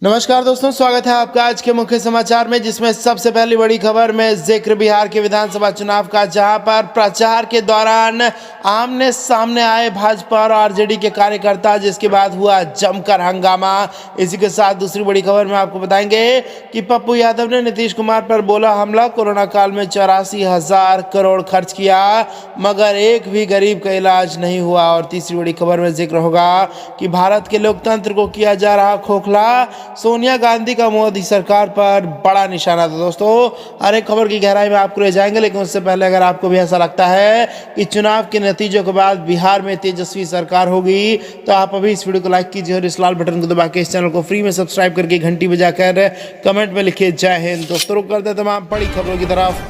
नमस्कार दोस्तों, स्वागत है आपका आज के मुख्य समाचार में, जिसमें सबसे पहली बड़ी खबर में जिक्र बिहार के विधानसभा चुनाव का, जहां पर प्रचार के दौरान आमने सामने आए भाजपा और आरजेडी के कार्यकर्ता, जिसके बाद हुआ जमकर हंगामा। इसी के साथ दूसरी बड़ी खबर में आपको बताएंगे कि पप्पू यादव ने नीतीश कुमार पर बोला हमला, कोरोना काल में 84,000 करोड़ खर्च किया मगर एक भी गरीब का इलाज नहीं हुआ। और तीसरी बड़ी खबर में जिक्र होगा कि भारत के लोकतंत्र को किया जा रहा खोखला, सोनिया गांधी का मोदी सरकार पर बड़ा निशाना था। दोस्तों, हर एक खबर की गहराई में आपको ले जाएंगे, लेकिन उससे पहले अगर आपको भी ऐसा लगता है कि चुनाव के नतीजों के बाद बिहार में तेजस्वी सरकार होगी, तो आप अभी इस वीडियो को लाइक कीजिए और इस लाल बटन को दबा के इस चैनल को फ्री में सब्सक्राइब करके घंटी बजाकर कमेंट में लिखिए जय हिंद। दोस्तों, रुक करते तमाम बड़ी खबरों की तरफ।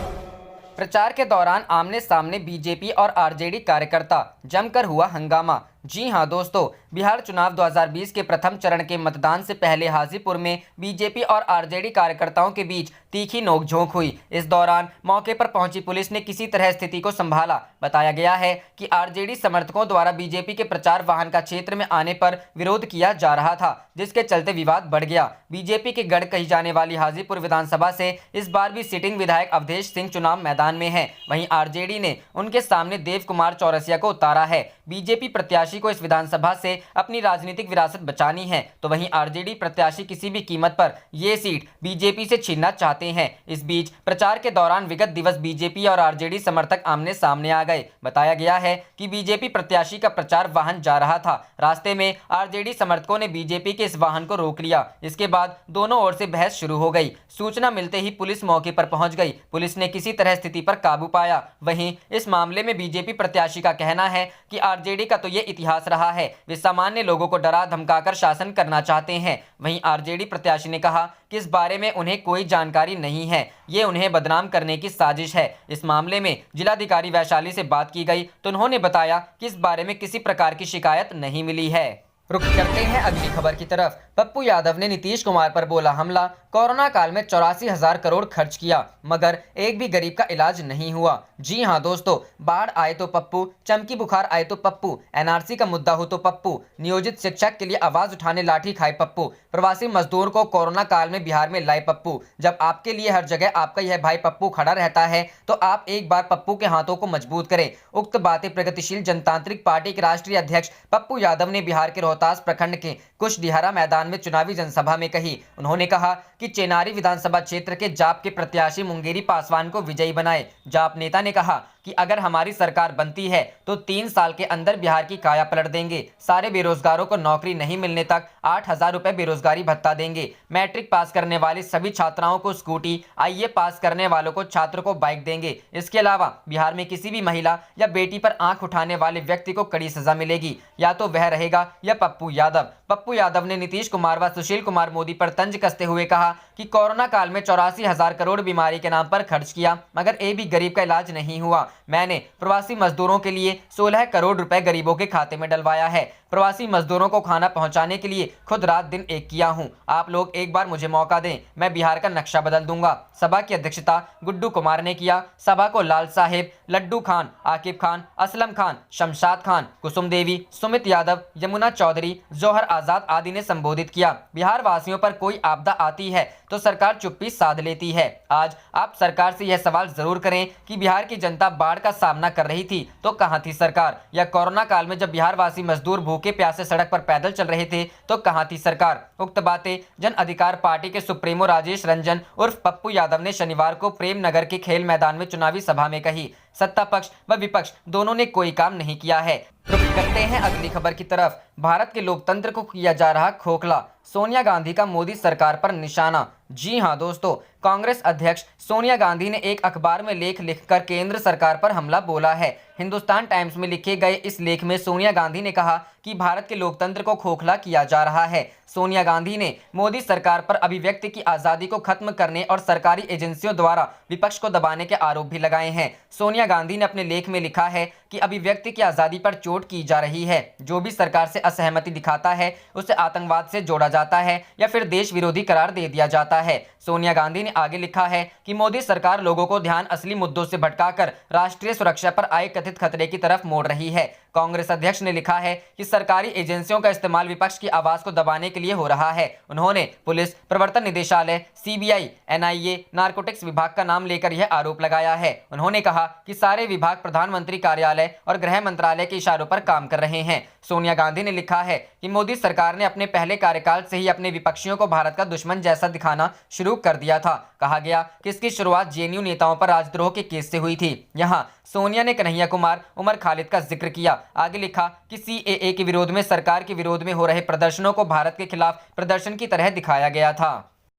प्रचार के दौरान आमने सामने बीजेपी और आरजेडी कार्यकर्ता, जमकर हुआ हंगामा। जी हां दोस्तों, बिहार चुनाव 2020 के प्रथम चरण के मतदान से पहले हाजीपुर में बीजेपी और आरजेडी कार्यकर्ताओं के बीच तीखी नोकझोंक हुई। इस दौरान मौके पर पहुंची पुलिस ने किसी तरह स्थिति को संभाला। बताया गया है कि आरजेडी समर्थकों द्वारा बीजेपी के प्रचार वाहन का क्षेत्र में आने पर विरोध किया जा रहा था, जिसके चलते विवाद बढ़ गया। बीजेपी के गढ़ कही जाने वाली हाजीपुर विधानसभा से इस बार भी सिटिंग विधायक अवधेश सिंह चुनाव मैदान में है। वहीं आरजेडी ने उनके सामने देव कुमार चौरसिया को उतारा है। बीजेपी प्रत्याशी को इस विधानसभा से अपनी राजनीतिक विरासत बचानी है, तो वहीं आरजेडी प्रत्याशी किसी भी कीमत पर ये सीट बीजेपी से छीनना चाहते हैं। इस बीच प्रचार के दौरान विगत दिवस बीजेपी और आरजेडी समर्थक आमने सामने आ गए। बताया गया है कि बीजेपी प्रत्याशी का प्रचार वाहन जा रहा था। रास्ते में आरजेडी समर्थकों ने बीजेपी के इस वाहन को रोक लिया। इसके बाद दोनों ओर से बहस शुरू हो गई। सूचना मिलते ही पुलिस मौके पर पहुंच गई। पुलिस ने किसी तरह स्थिति पर काबू पाया। वहीं इस मामले में बीजेपी प्रत्याशी का कहना है कि आरजेडी का तो ये इतिहास रहा है, वे सामान्य लोगों को डरा धमकाकर शासन करना चाहते हैं। वहीं आरजेडी प्रत्याशी ने कहा कि इस बारे में उन्हें कोई जानकारी नहीं है, ये उन्हें बदनाम करने की साजिश है। इस मामले में जिलाधिकारी वैशाली से बात की गई तो उन्होंने बताया कि इस बारे में किसी प्रकार की शिकायत नहीं मिली है। रुक करते हैं अगली खबर की तरफ। पप्पू यादव ने नीतीश कुमार पर बोला हमला, कोरोना काल में 84,000 करोड़ खर्च किया मगर एक भी गरीब का इलाज नहीं हुआ। जी हां दोस्तों, बाढ़ आए तो पप्पू, चमकी बुखार आए तो पप्पू, एनआरसी का मुद्दा हो तो पप्पू, नियोजित शिक्षक के लिए आवाज उठाने लाठी खाए पप्पू, प्रवासी मजदूर को कोरोना काल में बिहार में लाए पप्पू। जब आपके लिए हर जगह आपका यह भाई पप्पू खड़ा रहता है तो आप एक बार पप्पू के हाथों को मजबूत करें। उक्त बातें प्रगतिशील जनतांत्रिक पार्टी के राष्ट्रीय अध्यक्ष पप्पू यादव ने बिहार के रोहतास प्रखंड के कुशडिहारा मैदान में चुनावी जनसभा में कही। उन्होंने कहा कि चेनारी विधानसभा क्षेत्र के जाप के प्रत्याशी मुंगेरी पासवान को विजयी बनाए। जाप नेता ने कहा कि अगर हमारी सरकार बनती है तो 3 साल के अंदर बिहार की काया पलट देंगे। सारे बेरोजगारों को नौकरी नहीं मिलने तक 8,000 रुपए बेरोजगारी भत्ता देंगे। मैट्रिक पास करने वाली सभी छात्राओं को स्कूटी, आईए पास करने वालों को छात्र को बाइक देंगे। इसके अलावा बिहार में किसी भी महिला या बेटी पर आंख उठाने वाले व्यक्ति को कड़ी सजा मिलेगी, या तो वह रहेगा या पप्पू यादव। पप्पू यादव ने नीतीश कुमार व सुशील कुमार मोदी पर तंज कसते हुए कहा कि कोरोना काल में 84,000 करोड़ बीमारी के नाम पर खर्च किया मगर एक भी गरीब का इलाज नहीं हुआ। मैंने प्रवासी मजदूरों के लिए 16 करोड़ रुपए गरीबों के खाते में डलवाया है। प्रवासी मजदूरों को खाना पहुंचाने के लिए खुद रात दिन एक किया हूं। आप लोग एक बार मुझे मौका दें, मैं बिहार का नक्शा बदल दूंगा। सभा की अध्यक्षता गुड्डू कुमार ने किया। सभा को लाल साहेब, लड्डू खान, आकिब खान, असलम खान, शमशाद खान, कुसुम देवी, सुमित यादव, यमुना चौधरी, जौहर आजाद आदि ने संबोधित किया। बिहार वासियों पर कोई आपदा आती है तो सरकार चुप्पी साध लेती है। आज आप सरकार से यह सवाल जरूर करें कि बिहार की जनता बाढ़ का सामना कर रही थी तो कहां थी सरकार, या कोरोना काल में जब बिहार वासी मजदूर भूखे प्यासे सड़क पर पैदल चल रहे थे तो कहां थी सरकार। उक्त बातें जन अधिकार पार्टी के सुप्रीमो राजेश रंजन उर्फ पप्पू यादव ने शनिवार को प्रेम नगर के खेल मैदान में चुनावी सभा में कही। सत्ता पक्ष व विपक्ष दोनों ने कोई काम नहीं किया है। रुक करते हैं अगली खबर की तरफ। भारत के लोकतंत्र को किया जा रहा खोखला, सोनिया गांधी का मोदी सरकार पर निशाना। जी हां दोस्तों, कांग्रेस अध्यक्ष सोनिया गांधी ने एक अखबार में लेख लिखकर केंद्र सरकार पर हमला बोला है। हिंदुस्तान टाइम्स में लिखे गए इस लेख में सोनिया गांधी ने कहा कि भारत के लोकतंत्र को खोखला किया जा रहा है। सोनिया गांधी ने मोदी सरकार पर अभिव्यक्ति की आज़ादी को खत्म करने और सरकारी एजेंसियों द्वारा विपक्ष को दबाने के आरोप भी लगाए हैं। सोनिया गांधी ने अपने लेख में लिखा है कि अभिव्यक्ति की आज़ादी पर चोट की जा रही है। जो भी सरकार से असहमति दिखाता है उसे आतंकवाद से जोड़ा जाता है या फिर देश विरोधी करार दे दिया जाता है। सोनिया गांधी ने आगे लिखा है कि मोदी सरकार लोगों को ध्यान असली मुद्दों से भटकाकर राष्ट्रीय सुरक्षा पर आए कथित खतरे की तरफ मोड़ रही है। कांग्रेस अध्यक्ष ने लिखा है कि सरकारी एजेंसियों का इस्तेमाल विपक्ष की आवाज को दबाने के लिए हो रहा है। उन्होंने पुलिस, प्रवर्तन निदेशालय, सीबीआई, एनआईए, नारकोटिक्स विभाग का नाम लेकर यह आरोप लगाया है। उन्होंने कहा कि सारे विभाग प्रधानमंत्री कार्यालय और गृह मंत्रालय के इशारों पर काम कर रहे हैं। सोनिया गांधी ने लिखा है कि मोदी सरकार ने अपने पहले कार्यकाल से ही अपने विपक्षियों को भारत का दुश्मन जैसा दिखाना शुरू कर दिया था। कहा गया कि इसकी शुरुआत जेएनयू नेताओं पर राजद्रोह के केस से हुई थी। यहां सोनिया ने कन्हैया कुमार, उमर खालिद का जिक्र किया। आगे लिखा कि सीएए के विरोध में, सरकार के विरोध में हो रहे प्रदर्शनों को भारत के खिलाफ प्रदर्शन की तरह दिखाया गया था।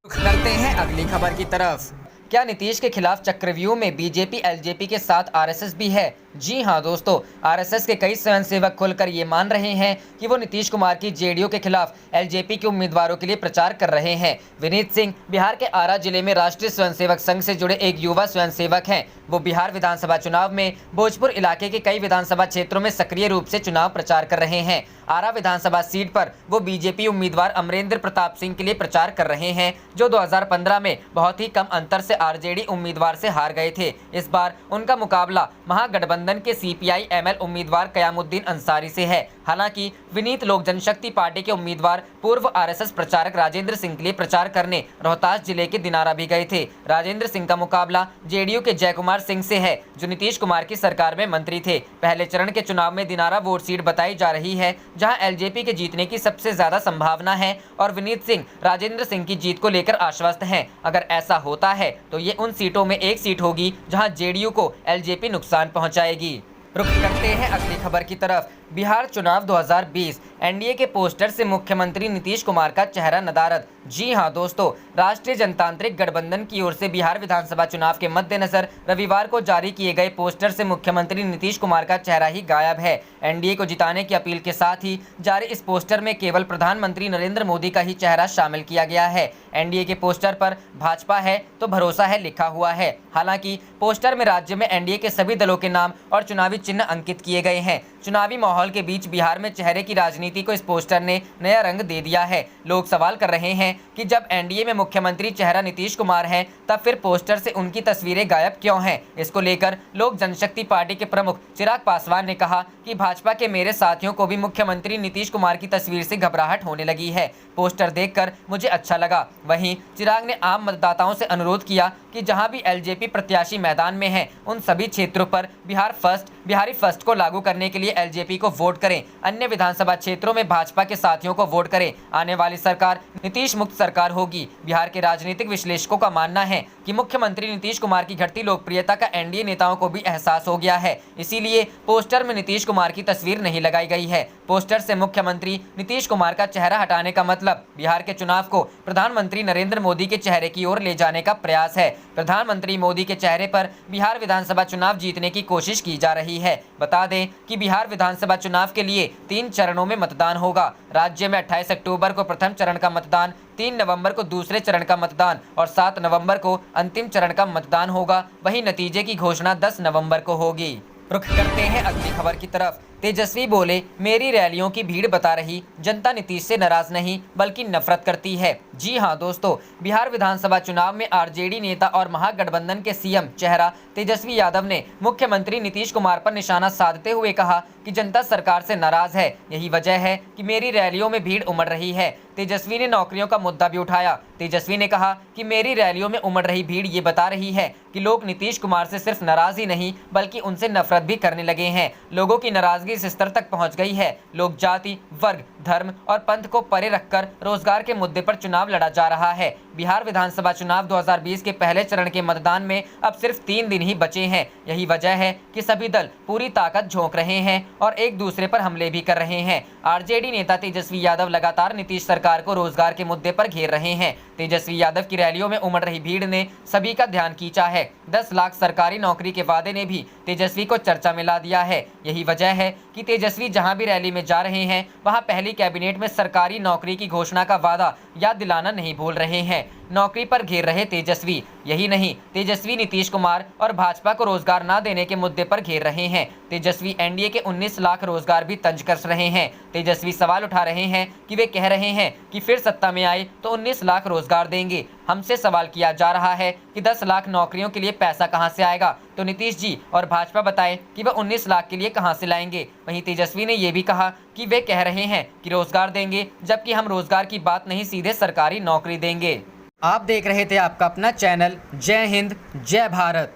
करते हैं अगली खबर की तरफ। क्या नीतीश के खिलाफ चक्रव्यूह में बीजेपी एलजेपी के साथ आरएसएस भी है? जी हां दोस्तों, आरएसएस के कई स्वयंसेवक खुलकर ये मान रहे हैं कि वो नीतीश कुमार की जेडीयू के खिलाफ एलजेपी के उम्मीदवारों के लिए प्रचार कर रहे हैं। विनीत सिंह बिहार के आरा जिले में राष्ट्रीय स्वयंसेवक संघ से जुड़े एक युवा स्वयंसेवक हैं। वो बिहार विधानसभा चुनाव में भोजपुर इलाके के कई विधानसभा क्षेत्रों में सक्रिय रूप से चुनाव प्रचार कर रहे हैं। आरा विधानसभा सीट पर वो बीजेपी उम्मीदवार अमरेंद्र प्रताप सिंह के लिए प्रचार कर रहे हैं, जो 2015 में बहुत ही कम अंतर से आरजेडी उम्मीदवार से हार गए थे। इस बार उनका मुकाबला महागठबंधन के सीपीआई एमएल उम्मीदवार कयामुद्दीन अंसारी से है। हालांकि विनीत लोक जनशक्ति पार्टी के उम्मीदवार पूर्व आरएसएस प्रचारक राजेंद्र सिंह के लिए प्रचार करने रोहतास जिले के दिनारा भी गए थे। राजेंद्र सिंह का मुकाबला जेडीयू के जयकुमार सिंह से है, जो नीतीश कुमार की सरकार में मंत्री थे। पहले चरण के चुनाव में दिनारा वोट सीट बताई जा रही है, जहां एलजेपी के जीतने की सबसे ज्यादा संभावना है और विनीत सिंह राजेंद्र सिंह की जीत को लेकर आश्वस्त हैं। अगर ऐसा होता है तो ये उन सीटों में एक सीट होगी जहां जेडीयू को एलजेपी नुकसान पहुंचाएगी। रुख करते हैं अगली खबर की तरफ। बिहार चुनाव 2020, एनडीए के पोस्टर से मुख्यमंत्री नीतीश कुमार का चेहरा नदारद। जी हां दोस्तों, राष्ट्रीय जनतांत्रिक गठबंधन की ओर से बिहार विधानसभा चुनाव के मद्देनजर रविवार को जारी किए गए पोस्टर से मुख्यमंत्री नीतीश कुमार का चेहरा ही गायब है। एनडीए को जिताने की अपील के साथ ही जारी इस पोस्टर में केवल प्रधानमंत्री नरेंद्र मोदी का ही चेहरा शामिल किया गया है। एनडीए के पोस्टर पर भाजपा है तो भरोसा है लिखा हुआ है। हालांकि पोस्टर में राज्य में एनडीए के सभी दलों के नाम और चुनावी चिन्ह अंकित किए गए हैं। चुनावी माहौल के बीच बिहार में चेहरे की राजनीति को इस पोस्टर ने नया रंग दे दिया है। लोग सवाल कर रहे हैं कि जब एनडीए में मुख्यमंत्री चेहरा नीतीश कुमार हैं, तब फिर पोस्टर से उनकी तस्वीरें गायब क्यों हैं? इसको लेकर लोक जनशक्ति पार्टी के प्रमुख चिराग पासवान ने कहा कि भाजपा के मेरे साथियों को भी मुख्यमंत्री नीतीश कुमार की तस्वीर से घबराहट होने लगी है। पोस्टर देखकर मुझे अच्छा लगा। वहीं चिराग ने आम मतदाताओं से अनुरोध किया कि जहां भी एलजेपी प्रत्याशी मैदान में हैं, उन सभी क्षेत्रों पर बिहारी फर्स्ट को लागू करने के लिए एलजेपी को वोट करें। अन्य विधानसभा क्षेत्रों में भाजपा के साथियों को वोट करें। आने वाली सरकार नीतीश मुक्त सरकार होगी। बिहार के राजनीतिक विश्लेषकों का मानना है कि मुख्यमंत्री नीतीश कुमार की घटती लोकप्रियता का एनडीए नेताओं को भी एहसास हो गया है। इसीलिए पोस्टर में नीतीश कुमार की तस्वीर नहीं लगाई गई है। पोस्टर से मुख्यमंत्री नीतीश कुमार का चेहरा हटाने का मतलब बिहार के चुनाव को प्रधानमंत्री नरेंद्र मोदी के चेहरे की ओर ले जाने का प्रयास है। प्रधानमंत्री मोदी के चेहरे पर बिहार विधानसभा चुनाव जीतने की कोशिश की जा रही है। बता दें कि बिहार विधानसभा चुनाव के लिए 3 चरणों में मतदान होगा। राज्य में 28 अक्टूबर को प्रथम चरण का मतदान, 3 नवंबर को दूसरे चरण का मतदान और 7 नवंबर को अंतिम चरण का मतदान होगा। वहीं नतीजे की घोषणा 10 नवंबर को होगी। रुख करते हैं अगली खबर की तरफ। तेजस्वी बोले, मेरी रैलियों की भीड़ बता रही जनता नीतीश से नाराज नहीं बल्कि नफरत करती है। जी हां दोस्तों, बिहार विधानसभा चुनाव में आरजेडी नेता और महागठबंधन के सीएम चेहरा तेजस्वी यादव ने मुख्यमंत्री नीतीश कुमार पर निशाना साधते हुए कहा कि जनता सरकार से नाराज है। यही वजह है कि मेरी रैलियों में भीड़ उमड़ रही है। तेजस्वी ने नौकरियों का मुद्दा भी उठाया। तेजस्वी ने कहा कि मेरी रैलियों में उमड़ रही भीड़ ये बता रही है कि लोग नीतीश कुमार से सिर्फ नाराज ही नहीं बल्कि उनसे नफरत भी करने लगे हैं। लोगों की नाराजगी इस स्तर तक पहुंच गई है। लोग जाति, वर्ग, धर्म और पंथ को परे रखकर रोजगार के मुद्दे पर चुनाव लड़ा जा रहा है। बिहार विधानसभा चुनाव 2020 के पहले चरण के मतदान में अब सिर्फ 3 दिन ही बचे हैं। यही वजह है कि सभी दल पूरी ताकत झोंक रहे हैं और एक दूसरे पर हमले भी कर रहे हैं। आरजेडी नेता तेजस्वी यादव लगातार नीतीश सरकार को रोजगार के मुद्दे पर घेर रहे हैं। तेजस्वी यादव की रैलियों में उमड़ रही भीड़ ने सभी का ध्यान खींचा है। 10 लाख सरकारी नौकरी के वादे ने भी तेजस्वी को चर्चा में ला दिया है। यही वजह है कि तेजस्वी जहां भी रैली में जा रहे हैं, वहां पहली कैबिनेट में सरकारी नौकरी की घोषणा का वादा याद दिलाना नहीं भूल रहे हैं। नौकरी पर घेर रहे तेजस्वी। यही नहीं, तेजस्वी नीतीश कुमार और भाजपा को रोजगार न देने के मुद्दे पर घेर रहे हैं। तेजस्वी एनडीए के 19 लाख रोजगार भी तंज कस रहे हैं। तेजस्वी सवाल उठा रहे हैं कि वे कह रहे हैं कि फिर सत्ता में आए तो 19 लाख रोजगार देंगे। हमसे सवाल किया जा रहा है कि 10 लाख नौकरियों के लिए पैसा कहां से आएगा, तो नीतीश जी और भाजपा बताएं कि वह 19 लाख के लिए कहां से लाएंगे। वहीं तेजस्वी ने यह भी कहा कि वे कह रहे हैं कि रोजगार देंगे, जबकि हम रोजगार की बात नहीं, सीधे सरकारी नौकरी देंगे। आप देख रहे थे आपका अपना चैनल जय हिंद जय भारत।